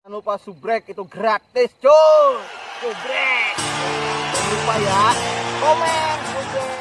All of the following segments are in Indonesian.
Jangan lupa subrek, itu gratis cuy. Subrek. Jangan lupa ya. Komen subrek.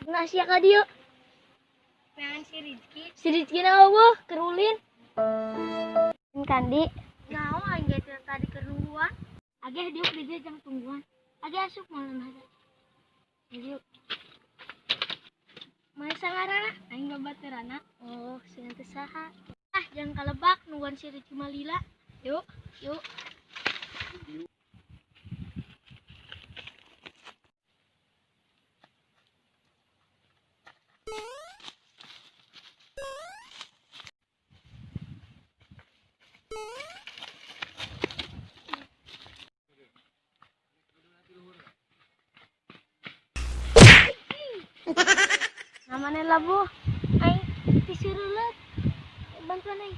Nasi ka diyo. Pengen si Rizky. Si Rizky na wo, kerulin. Kandi. Nah, aja tadi keruan. Agak dia kerja jam tungguan. Agak asup malam hari. Yuk. Mai sangarana, aing babaterana. Oh, sing teh saha? Ah, jangan kalebak nungguan si Rizky Malila. Yuk, yuk. Namanya labu. Aing disuruh bantuan aing.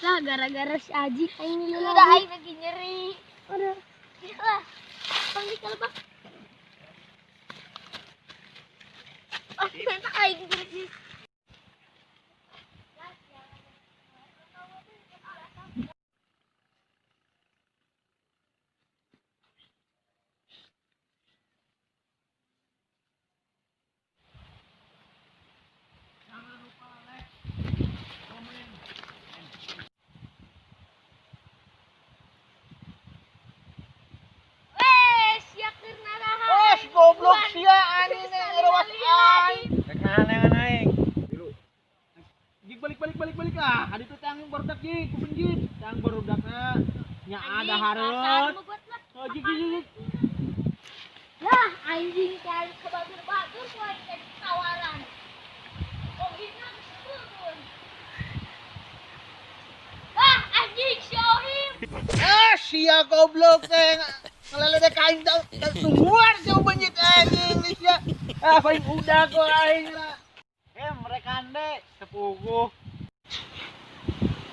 Lah gara-gara si Aji aing ini Udah aing lagi nyeri. Udah. Lah, panggil kalebak. Oh, ternyata aing jadi. Wes goblok sia anjing ngerawas aing. Rek aneh aing. Jik balik lah. Adi teh tang barudak jik, ku benjit. Tang barudakna nya ada hareut. Oh jik. Lah, anjing kan kebatur-batur poe teh tawaran. Oh, ini turun. Ah, anjing Syahim. Sia goblok teh. Ngeledek aing tungguan jauh benjit anjing sia. Paling udah kok aing lah. Mereka ande sepuguh.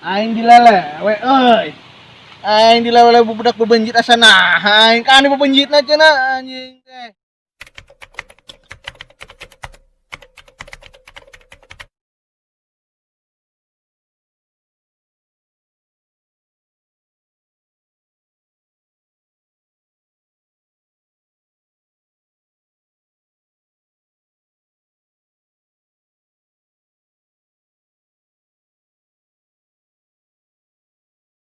Aing dilele, we euy. Aing dilele budak bebenjit asa nah. Aing kan bebenjitna cenah anjing teh.